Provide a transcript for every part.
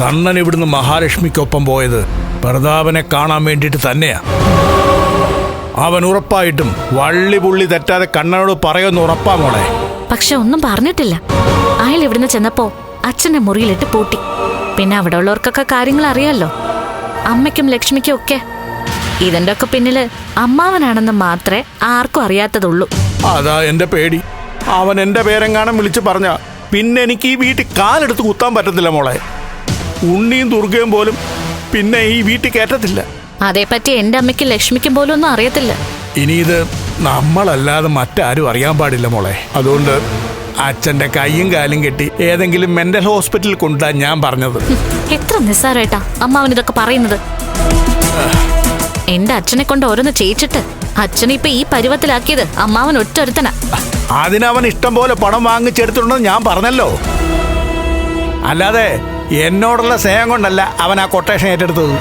കണ്ണൻ ഇവിടുന്ന് മഹാലക്ഷ്മിക്കൊപ്പം പോയത് പ്രതാപനെ കാണാൻ വേണ്ടിയിട്ട് തന്നെയാ. അവൻ ഉറപ്പായിട്ടും വള്ളി പുള്ളി തെറ്റാതെ കണ്ണനോട് പറയുമെന്ന് ഉറപ്പാ മോളെ. പക്ഷെ ഒന്നും പറഞ്ഞിട്ടില്ല. അയാൾ ഇവിടുന്ന് ചെന്നപ്പോ അച്ഛന്റെ മുറിയിലിട്ട് പൂട്ടി. പിന്നെ അവിടെ ഉള്ളവർക്കൊക്കെ കാര്യങ്ങൾ അറിയാലോ, അമ്മയ്ക്കും ലക്ഷ്മിക്കും ഒക്കെ. ഇതിന്റെ ഒക്കെ പിന്നില് അമ്മാവനാണെന്ന് മാത്രമേ ആർക്കും അറിയാത്തതുള്ളൂ. അതാ എന്റെ പേടി. അവൻ എന്റെ പേരെങ്ങാനും വിളിച്ചു പറഞ്ഞ പിന്നെ എനിക്ക് ഈ വീട്ടിൽ കാലെടുത്ത് കുത്താൻ പറ്റത്തില്ല മോളെ. ഉണ്ണിയും ദുർഗയും പോലും പിന്നെ ഈ വീട്ടിൽ കയറ്റത്തില്ല. അതേപ്പറ്റി എന്റെ അമ്മയ്ക്കും ലക്ഷ്മിക്കും പോലും ഒന്നും അറിയത്തില്ല. ഇനി ഇത് നമ്മളല്ലാതെ മറ്റാരും അറിയാൻ പാടില്ല മോളെ. അതുകൊണ്ട് അച്ഛന്റെ കൈയും കാലും കെട്ടി ഏതെങ്കിലും മെന്റൽ ഹോസ്പിറ്റലിൽ കൊണ്ടുപോകാൻ ഞാൻ പറഞ്ഞത്. എത്ര നിസ്സാരമായിട്ടാ അമ്മാവൻ ഇതൊക്കെ പറയുന്നത്. എന്റെ അച്ഛനെ കൊണ്ട് ഓരോന്ന് ചെയ്യിച്ചിട്ട് അച്ഛനെ ഇപ്പൊ ഈ പരുവത്തിലാക്കിയത് അമ്മാവൻ ഒറ്റൊരുത്തനാ. അതിനവൻ ഇഷ്ടം പോലെ പണം വാങ്ങിച്ചെടുത്തിട്ടുണ്ടെന്ന് ഞാൻ പറഞ്ഞല്ലോ. അല്ലാതെ എന്നോടുള്ള സ്നേഹം കൊണ്ടല്ല അവൻ ആ കൊട്ടേഷൻ ഏറ്റെടുത്തത്.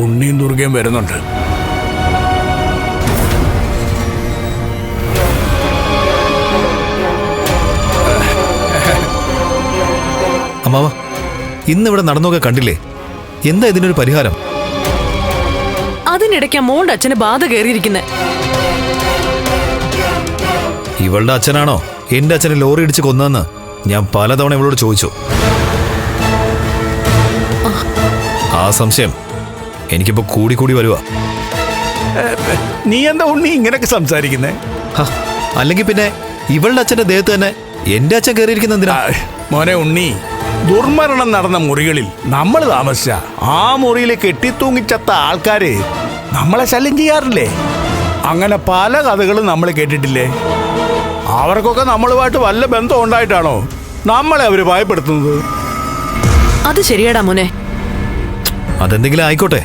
ഉണ്ണിയും ദുർഗയും വരുന്നുണ്ട്. അമ്മാവ, ഇന്നിവിടെ നടന്നൊക്കെ കണ്ടില്ലേ? എന്താ ഇതിനൊരു പരിഹാരം? അതിനിടയ്ക്കാ മോളുടെ അച്ഛന് ബാധ കയറിയിരിക്കുന്നെ. ഇവളുടെ അച്ഛനാണോ എന്റെ അച്ഛനെ ലോറി ഇടിച്ച് കൊന്നതെന്ന് ഞാൻ പലതവണ ഇവളോട് ചോദിച്ചു. ആ സംശയം എനിക്കിപ്പോ കൂടി കൂടി വരുവാ. നീ എന്താ ഉണ്ണി ഇങ്ങനെയൊക്കെ സംസാരിക്കുന്നേ? അല്ലെങ്കിൽ പിന്നെ ഇവളുടെ അച്ഛന്റെ ദേഹത്ത് തന്നെ എന്റെ അച്ഛൻ കയറിയിരിക്കുന്ന എന്തിനാ? മോനെ ഉണ്ണി, ദുർമരണം നടന്ന മുറികളിൽ നമ്മൾ താമസിച്ച ആ മുറിയിൽ കെട്ടിത്തൂങ്ങിച്ചത്ത ആൾക്കാര് നമ്മളെ ശല്യം ചെയ്യാറില്ലേ? അങ്ങനെ പല കഥകളും നമ്മൾ കേട്ടിട്ടില്ലേ? അവർക്കൊക്കെ നമ്മളുമായിട്ട് വല്ല ബന്ധം ഉണ്ടായിട്ടാണോ നമ്മളെ അവര് ഭയപ്പെടുത്തുന്നത്? അത് ശരിയാടാ മോനെ. അതെന്തെങ്കിലും ആയിക്കോട്ടെ.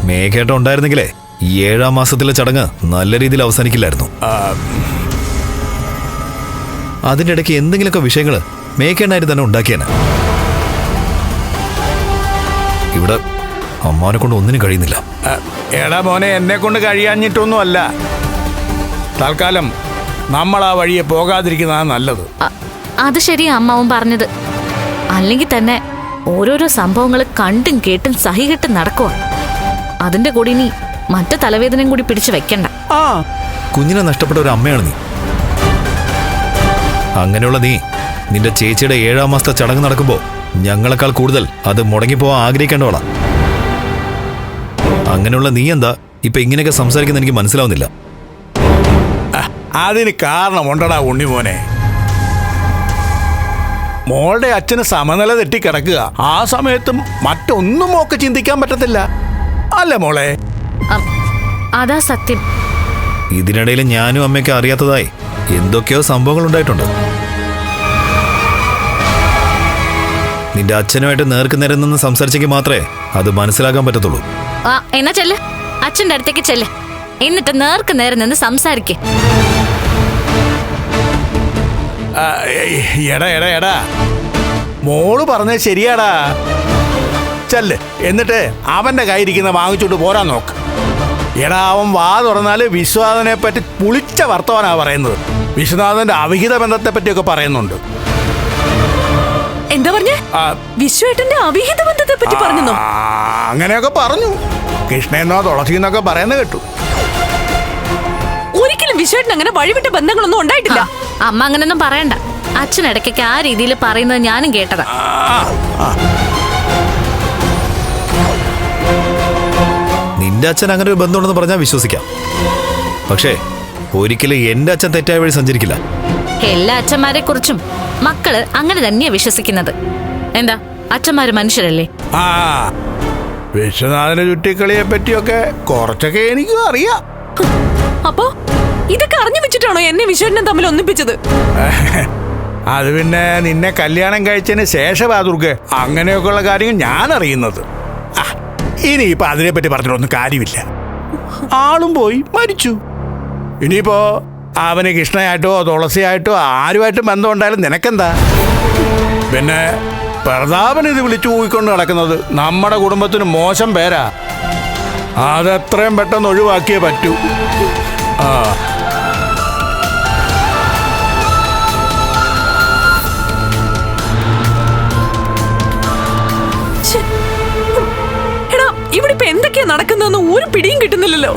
മേഘേട്ട ഉണ്ടായിരുന്നെങ്കിലേ ഈ 7-ാം മാസത്തിലെ ചടങ്ങ് നല്ല രീതിയിൽ അവസാനിക്കില്ലായിരുന്നു. അതിൻ്റെ ഇടയ്ക്ക് എന്തെങ്കിലുമൊക്കെ വിഷയങ്ങള് മേഘേണ്ണായിട്ട് തന്നെ ഉണ്ടാക്കിയാണ്. ഇവിടെ അമ്മാവനെ കൊണ്ട് ഒന്നിനും കഴിയുന്നില്ല. എടാ മോനെ, എന്നെ കൊണ്ട് കഴിയാഞ്ഞിട്ടൊന്നും അല്ല. തൽക്കാലം നമ്മൾ ആ വഴിയെ പോകാതിരിക്കുന്നതാണ് നല്ലത്. അത് ശരിയാ അമ്മാവൻ പറഞ്ഞത്. അല്ലെങ്കിൽ തന്നെ ഓരോരോ സംഭവങ്ങൾ കണ്ടും കേട്ടും സഹികെട്ടും നടക്കുക. അതിന്റെ കൂടി ഇനി മറ്റു തലവേദനയും കൂടി പിടിച്ചു വെക്കണ്ട. കുഞ്ഞിനെ നഷ്ടപ്പെട്ട ഒരു അമ്മയാണ് നീ. അങ്ങനെയുള്ള നീ നിന്റെ ചേച്ചിയുടെ 7-ാം മാസത്തെ ചടങ്ങ് നടക്കുമ്പോ ഞങ്ങളെക്കാൾ കൂടുതൽ അത് മുടങ്ങിപ്പോവാൻ ആഗ്രഹിക്കേണ്ടവളാ. അങ്ങനെയുള്ള നീ എന്താ ഇപ്പൊ ഇങ്ങനെയൊക്കെ സംസാരിക്കുന്ന എനിക്ക് മനസ്സിലാവുന്നില്ല. അതിന് കാരണമുണ്ടടാ ഉണ്ണി മോനെ. മോളുടെ അച്ഛന് സമനില തെറ്റിക്കിടക്കുക. ആ സമയത്തും മറ്റൊന്നും ഒക്കെ ചിന്തിക്കാൻ പറ്റത്തില്ല അല്ലേ മോളെ? അതാ സത്യം. ഇതിനിടയിൽ ഞാനും അമ്മയ്ക്ക് അറിയാത്തതായി എന്തൊക്കെയോ സംഭവങ്ങൾ ഉണ്ടായിട്ടുണ്ട്. നിന്റെ അച്ഛനുമായിട്ട് നേർക്ക് നേരെ നിന്ന് സംസാരിച്ചെങ്കിൽ മാത്രമേ അത് മനസ്സിലാക്കാൻ പറ്റത്തുള്ളൂ. എന്നാ ചെല്ല്, അച്ഛൻ്റെ അടുത്തേക്ക് ചെല്ല്. എന്നിട്ട് നേർക്ക് നേരെ നിന്ന് സംസാരിക്കേ. എടാ എടാ എടാ, മോള് പറഞ്ഞത് ശരിയാടാ. ചെല്ല്, എന്നിട്ട് അവന്റെ കയ്യിരിക്കുന്ന വാങ്ങിച്ചോണ്ട് പോരാൻ നോക്ക്. എടാ, അവൻ വാ തുറന്നാല് വിശ്വനാഥനെ പറ്റി പുളിച്ച വർത്തമാനാ പറയുന്നത്. വിശ്വനാഥന്റെ അവിഹിത ബന്ധത്തെ പറ്റിയൊക്കെ പറയുന്നുണ്ട്. എന്താ പറഞ്ഞേ? വിശ്വേട്ടന്റെ അവിഹിത ബന്ധത്തെ പറ്റി പറഞ്ഞു? അങ്ങനെയൊക്കെ പറഞ്ഞു. കൃഷ്ണനോ തുളസിന്നൊക്കെ പറയുന്നത് കേട്ടു. ഒരിക്കലും വിശ്വേട്ടൻ അങ്ങനെ വഴിവിട്ട ബന്ധങ്ങളൊന്നും ഉണ്ടായിട്ടില്ല. അമ്മ അങ്ങനൊന്നും പറയണ്ട. അച്ഛനിടയ്ക്കൊക്കെ ആ രീതിയിൽ പറയുന്നത് ഞാനും കേട്ടതാ. നിന്റെ അച്ഛൻ അങ്ങനെ ഒരു ബന്ധമുണ്ടെന്ന് പറഞ്ഞാൽ വിശ്വസിക്കാം. പക്ഷേ ഒരിക്കലും എന്റെ അച്ഛൻ തെറ്റായ വഴി സഞ്ചരിക്കില്ല. എല്ലാ അച്ഛന്മാരെ കുറിച്ചും മക്കള് അങ്ങനെ തന്നെയാ വിശ്വസിക്കുന്നത്. എന്താ, അച്ഛന്മാര് മനുഷ്യരല്ലേ? വിശ്വനാഥന്റെ ചുറ്റിക്കളിയെ പറ്റിയൊക്കെ കുറച്ചൊക്കെ എനിക്കും അറിയാം. അപ്പോ ഇതൊക്കെ അറിഞ്ഞു വെച്ചിട്ടാണോ എന്നെ വിശ്വേട്ടനും തമ്മിൽ ഒന്നിപ്പിച്ചത്? അത് പിന്നെ നിന്നെ കല്യാണം കഴിച്ചതിന് ശേഷം ദുർഗേ അങ്ങനെയൊക്കെയുള്ള കാര്യങ്ങൾ ഞാൻ അറിയുന്നത്. ഇനിയിപ്പോ അതിനെപ്പറ്റി പറഞ്ഞിട്ടൊന്നും കാര്യമില്ല. ആളും പോയി മരിച്ചു. ഇനിയിപ്പോ അവന് കൃഷ്ണയായിട്ടോ തുളസിയായിട്ടോ ആരുമായിട്ടും ബന്ധം ഉണ്ടായാലും നിനക്കെന്താ? പിന്നെ പ്രതാപൻ ഇത് വിളിച്ചു പോയിക്കൊണ്ട് നടക്കുന്നത് നമ്മുടെ കുടുംബത്തിന് മോശം പേരാ. അതെത്രയും പെട്ടെന്ന് ഒഴിവാക്കിയേ പറ്റൂ. എന്തൊക്കെയാ നടക്കുന്നതെന്ന് ഒരു പിടിയും കിട്ടുന്നില്ലല്ലോ.